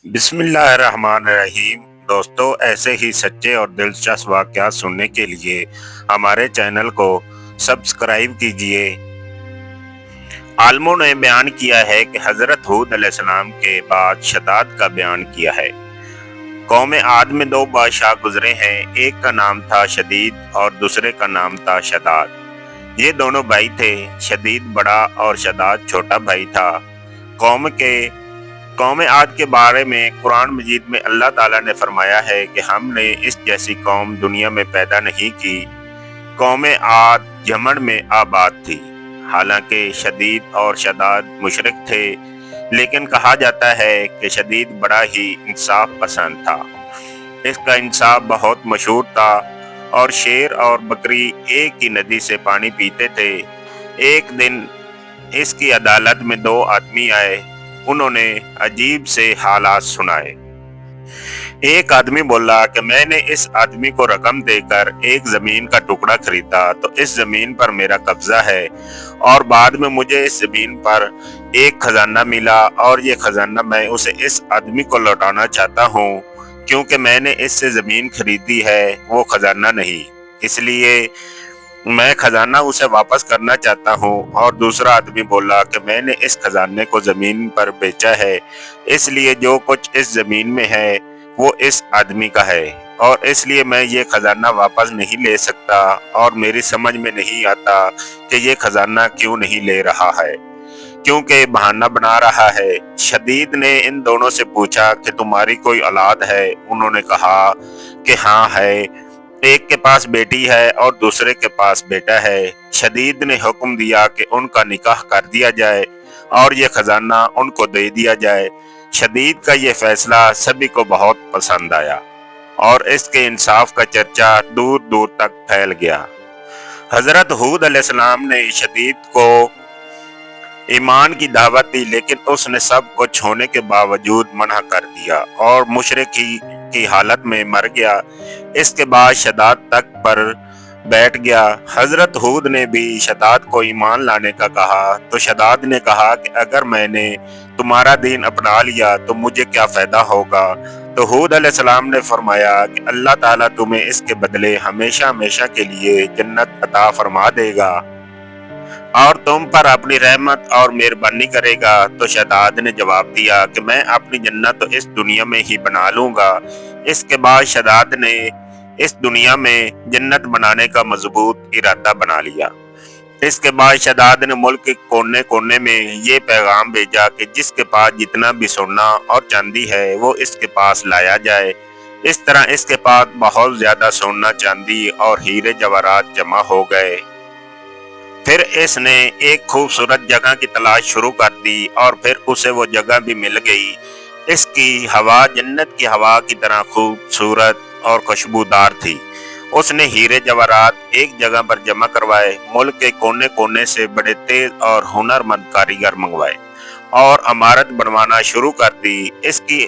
बिस्मिल्लाहिर्रहमानिर्रहीम। दोस्तों, ऐसे ही सच्चे और दिलचस्प वाक़यात सुनने के लिए हमारे चैनल को सब्सक्राइब कीजिए। आलमों ने बयान किया है कि हज़रत हूद अलैहिस्सलाम के बाद शदाद का बयान किया है। कौम आद में दो बादशाह गुजरे हैं, एक का नाम था शदीद और दूसरे का नाम था शदाद। ये दोनों भाई थे। शदीद बड़ा और शदाद छोटा भाई था। कौम के कौम आद के बारे में कुरान मजीद में अल्लाह ताला ने फरमाया है कि हमने इस जैसी कौम दुनिया में पैदा नहीं की। कौम आद जमन में आबाद थी। हालांकि शदीद और शदाद मुशरिक थे, लेकिन कहा जाता है कि शदीद बड़ा ही इंसाफ पसंद था। इसका इंसाफ बहुत मशहूर था और शेर और बकरी एक ही नदी से पानी पीते थे। एक दिन इसकी अदालत में दो आदमी आए। उन्होंने अजीब से हालात सुनाए। एक आदमी बोला कि मैंने इस आदमी को रकम देकर एक जमीन का टुकड़ा खरीदा, तो इस जमीन पर मेरा कब्जा है और बाद में मुझे इस जमीन पर एक खजाना मिला और ये खजाना मैं उसे इस आदमी को लौटाना चाहता हूँ, क्योंकि मैंने इससे जमीन खरीदी है, वो खजाना नहीं। इसलिए मैं खजाना उसे वापस करना चाहता हूँ। और दूसरा आदमी बोला कि मैंने इस खजाने को जमीन पर बेचा है, इसलिए जो कुछ इस जमीन में है वो इस आदमी का है और इसलिए मैं ये खजाना वापस नहीं ले सकता और मेरी समझ में नहीं आता कि ये खजाना क्यों नहीं ले रहा है, क्योंकि बहाना बना रहा है। शदीद ने इन दोनों से पूछा कि तुम्हारी कोई औलाद है? उन्होंने कहा कि हाँ है, एक के पास बेटी है और दूसरे के पास बेटा है। शदीद ने हुक्म दिया कि उनका निकाह कर दिया जाए और ये खजाना उनको दे दिया जाए। शदीद का ये फैसला सभी को बहुत पसंद आया और इसके इंसाफ का चर्चा दूर दूर तक फैल गया। हजरत हूद अलैहिस्सलाम ने शदीद को ईमान की दावत दी, लेकिन उसने सब कुछ होने के बावजूद मना कर दिया और मुशरिकी की हालत में मर गया। इसके बाद शदाद तक पर बैठ गया। हजरत हूद ने भी शदाद को ईमान लाने का कहा, तो शदाद ने कहा कि अगर मैंने तुम्हारा दीन अपना लिया तो मुझे क्या फायदा होगा। तो हूद अलैहिस्सलाम ने फरमाया कि अल्लाह ताला तुम्हें इसके बदले हमेशा हमेशा के लिए जन्नत अता फरमा देगा और तुम पर अपनी रहमत और मेहरबानी करेगा। तो शदाद ने जवाब दिया कि मैं अपनी जन्नत तो इस दुनिया में ही बना लूंगा। इसके बाद शदाद ने इस दुनिया में जन्नत बनाने का मजबूत इरादा बना लिया। इसके बाद शदाद ने मुल्क के कोने कोने में ये पैगाम भेजा कि जिसके पास जितना भी सोना और चांदी है वो इसके पास लाया जाए। इस तरह इसके पास बहुत ज्यादा सोना, चांदी और हीरे जवाहरात जमा हो गए। फिर इसने एक खूबसूरत जगह की तलाश शुरू कर दी और फिर उसे वो जगह भी मिल गई। इसकी हवा जन्नत की हवा की तरह खूबसूरत और खुशबूदार थी। उसने हीरे जवाहरात एक जगह पर जमा करवाए, मुल्क के कोने कोने से बड़े तेज और हुनरमंद कारीगर मंगवाए और इमारत बनवाना शुरू कर दी। इसकी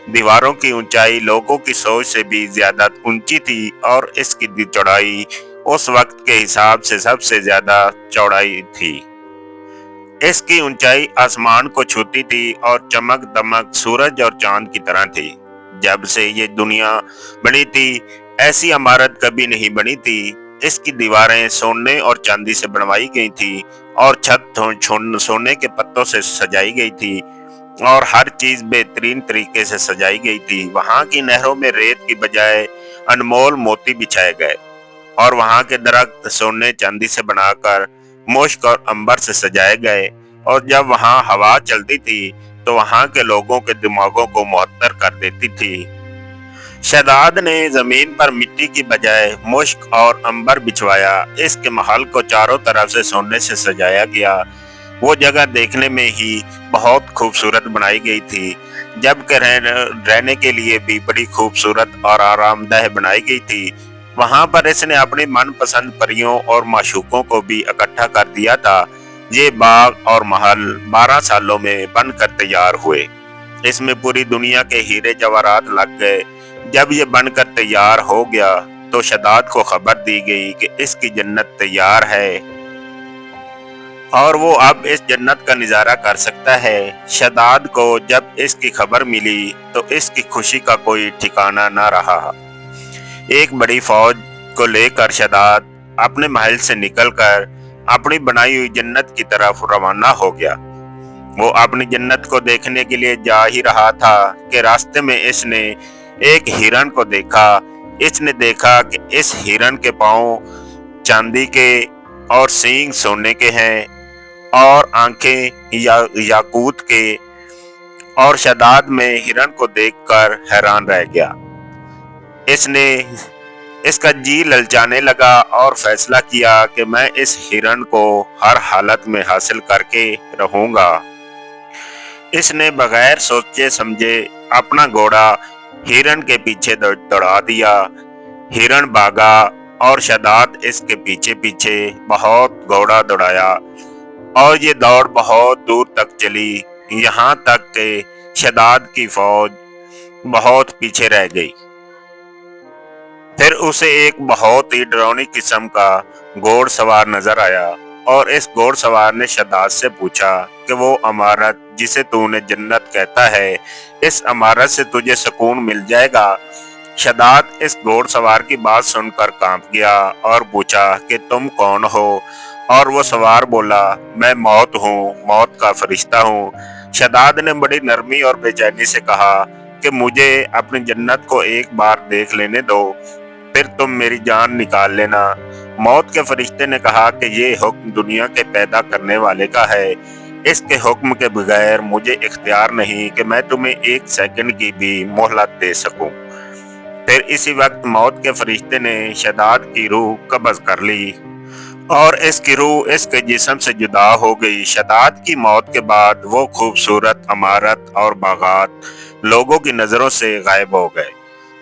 दीवारों की ऊंचाई लोगों की सोच से भी ज्यादा ऊंची थी और इसकी चौड़ाई उस वक्त के हिसाब से सबसे ज्यादा चौड़ाई थी। इसकी ऊंचाई आसमान को छूती थी और चमक दमक सूरज और चांद की तरह थी। जब से ये दुनिया बनी थी, ऐसी इमारत कभी नहीं बनी थी। इसकी दीवारें सोने और चांदी से बनवाई गई थी और छत सोने के पत्तों से सजाई गई थी और हर चीज बेहतरीन तरीके से सजाई गई थी। वहां की नहरों में रेत की बजाय अनमोल मोती बिछाए गए और वहां के दरख्त सोने चांदी से बनाकर मुश्क और अंबर से सजाए गए। और जब वहां हवा चलती थी तो वहां के लोगों के दिमागों को मुअत्तर कर देती थी। शदाद ने जमीन पर मिट्टी की बजाय मुश्क और अंबर बिछवाया। इसके महल को चारों तरफ से सोने से सजाया गया। वो जगह देखने में ही बहुत खूबसूरत बनाई गई थी, जबकि रहने के लिए भी बड़ी खूबसूरत और आरामदेह बनाई गई थी। वहां पर इसने अपनी मनपसंद परियों और माशूकों को भी इकट्ठा कर दिया था। ये बाग और महल 12 सालों में बनकर तैयार हुए। इसमें पूरी दुनिया के हीरे जवाहरात लग गए। जब ये बनकर तैयार हो गया तो शदाद को खबर दी गई कि इसकी जन्नत तैयार है। और वो अब इस जन्नत का नज़ारा कर सकता है। शदाद को जब इसकी खबर मिली तो इसकी खुशी का कोई ठिकाना न रहा। एक बड़ी फौज को लेकर शदाद अपने महल से निकलकर अपनी बनाई हुई जन्नत की तरफ रवाना हो गया। वो अपनी जन्नत को देखने के लिए जा ही रहा था कि रास्ते में इसने एक हिरन को देखा। इसने देखा कि इस हिरन के पांव चांदी के और सींग सोने के हैं और आंखें याकूत के, और शदाद में हिरन को देखकर हैरान रह गया। इसने इसका जी ललचाने लगा और फैसला किया कि मैं इस हिरन को हर हालत में हासिल करके रहूंगा। इसने बगैर सोचे समझे अपना घोड़ा हिरन के पीछे दौड़ा दिया। हिरन भागा और शदाद इसके पीछे पीछे बहुत घोड़ा दौड़ाया और ये दौड़ बहुत दूर तक चली, यहाँ तक कि शदाद की फौज बहुत पीछे रह गई। फिर उसे एक बहुत ही डरावनी किस्म का घोड़सवार नजर आया और इस घोड़सवार ने शदाद से पूछा कि वो अमारत जिसे तूने जन्नत कहता है, इस अमारत से तुझे सुकून मिल जाएगा। शदाद इस घोड़सवार की बात सुनकर कांप गया और पूछा कि तुम कौन हो? और वो सवार बोला, मैं मौत हूँ, मौत का फरिश्ता हूँ। शदाद ने बड़ी नरमी और बेचैनी से कहा कि मुझे अपनी जन्नत को एक बार देख लेने दो, फिर तुम मेरी जान निकाल लेना। मौत के फरिश्ते ने कहा कि ये हुक्म दुनिया के पैदा करने वाले का है। इसके हुक्म के बगैर मुझे इख्तियार नहीं कि मैं तुम्हें एक सेकंड की भी मोहलत दे सकूं। फिर इसी वक्त मौत के फरिश्ते ने शदाद की रूह कब्ज कर ली और इसकी रूह इसके जिस्म से जुदा हो गई। शदाद की मौत के बाद वो खूबसूरत इमारत और बागात लोगों की नजरों से गायब हो गए।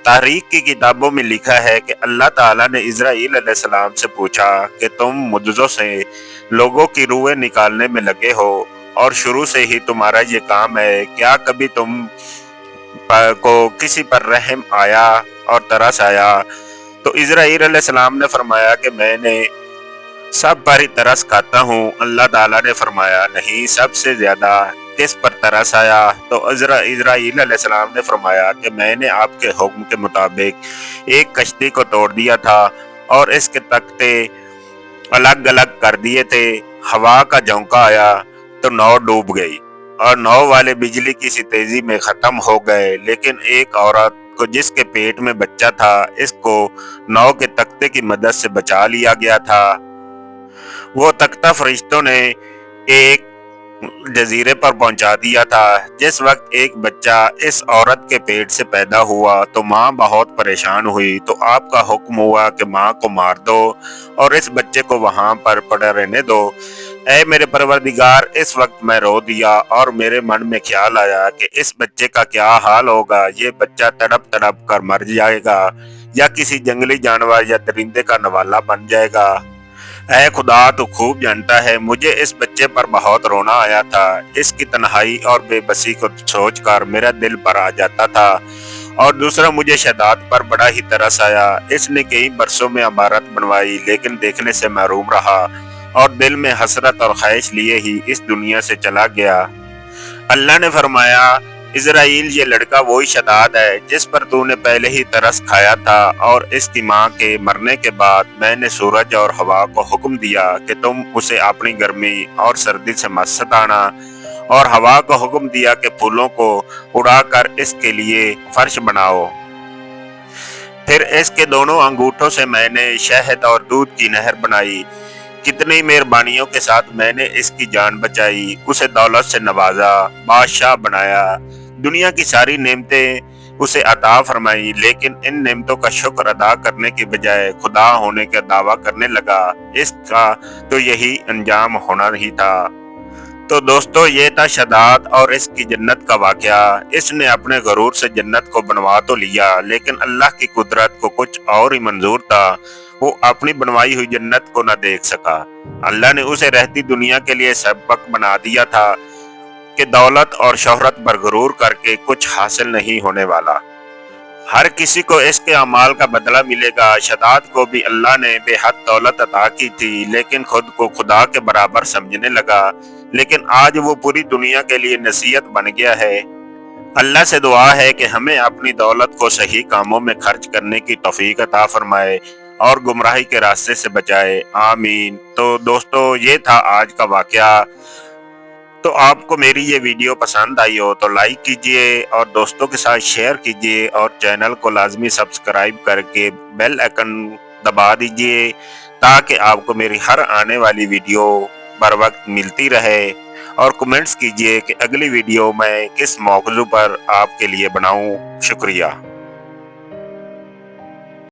तारीख की किताबों में लिखा है कि अल्लाह ताला ने इज़राइल अलैहिस्सलाम से पूछा कि तुम मुद्दों से लोगों की रूहें निकालने में लगे हो और शुरू से ही तुम्हारा ये काम है, क्या कभी तुम को किसी पर रहम आया और तरस आया? तो इज़राइल अलैहिस्सलाम ने फरमाया कि मैंने सब पर ही तरस खाता हूँ। अल्लाह ताला ने फरमाया, नहीं, सबसे ज्यादा किस पर तरस आया? तो इज़राइल अलैहिस्सलाम ने फरमाया कि मैंने आपके हुक्म के मुताबिक एक कश्ती को तोड़ दिया था और इसके तख्ते अलग अलग कर दिए थे। हवा का झोंका आया तो नाव डूब गई और नाव वाले बिजली की सी तेजी में खत्म हो गए, लेकिन एक औरत को जिसके पेट में बच्चा था, इसको नाव के तख्ते की मदद से बचा लिया गया था। वो तख्ता फरिश्तों ने एक जजीरे पर पहुंचा दिया था। जिस वक्त एक बच्चा इस औरत के पेट से पैदा हुआ तो माँ बहुत परेशान हुई, तो आपका हुक्म हुआ कि माँ को मार दो और इस बच्चे को वहां पर पड़े रहने दो। ऐ मेरे परवरदिगार, इस वक्त मैं रो दिया और मेरे मन में ख्याल आया कि इस बच्चे का क्या हाल होगा। ये बच्चा तड़प तड़प कर मर जाएगा या किसी जंगली जानवर या दरिंदे का नवाला बन जाएगा। ऐ खुदा, तू खूब जानता है, मुझे इस बच्चे पर बहुत रोना आया था। इसकी तन्हाई और बेबसी को सोचकर मेरा दिल भर आ जाता था। और दूसरा, मुझे शदाद पर बड़ा ही तरस आया। इसने कई बरसों में इमारत बनवाई लेकिन देखने से महरूम रहा और दिल में हसरत और ख्वाहिश लिए ही इस दुनिया से चला गया। अल्लाह ने फरमाया, इज़राइल, ये लड़का वही शदाद है जिस पर तूने पहले ही तरस खाया था, और इसकी माँ के मरने के बाद मैंने सूरज और हवा को हुक्म दिया कि तुम उसे अपनी गर्मी और सर्दी से मत सताना, और हवा को हुक्म दिया कि फूलों को उड़ाकर इसके लिए फर्श बनाओ। फिर इसके दोनों अंगूठों से मैंने शहद और दूध की नहर बनाई। कितनी मेहरबानियों के साथ मैंने इसकी जान बचाई, उसे दौलत से नवाजा, बादशाह बनाया, दुनिया की सारी नेमतें उसे अता फरमाई, लेकिन इन नेमतों का शुक्र अदा करने के बजाय खुदा होने का दावा करने लगा। इसका तो यही अंजाम होना ही था। तो दोस्तों, ये था शदाद और इसकी जन्नत का वाकया। इसने अपने गरूर से जन्नत को बनवा तो लिया, लेकिन अल्लाह की कुदरत को कुछ और ही मंजूर था। वो अपनी बनवाई हुई जन्नत को न देख सका। अल्लाह ने उसे रहती दुनिया के लिए सबक बना दिया था कि दौलत और शोहरत पर गरूर करके कुछ हासिल नहीं होने वाला। हर किसी को इसके अमाल का बदला मिलेगा। शदाद को भी अल्लाह ने बेहद दौलत अता की थी, लेकिन खुद को खुदा के बराबर समझने लगा। लेकिन आज वो पूरी दुनिया के लिए नसीहत बन गया है। अल्लाह से दुआ है कि हमें अपनी दौलत को सही कामों में खर्च करने की तौफीक अता फरमाए और गुमराही के रास्ते से बचाए। आमीन। तो दोस्तों, ये था आज का वाकया। तो आपको मेरी ये वीडियो पसंद आई हो तो लाइक कीजिए और दोस्तों के साथ शेयर कीजिए और चैनल को लाजमी सब्सक्राइब करके बेल आइकन दबा दीजिए, ताकि आपको मेरी हर आने वाली वीडियो बर वक्त मिलती रहे। और कमेंट्स कीजिए कि अगली वीडियो मैं किस मौजू पर आपके लिए बनाऊं। शुक्रिया।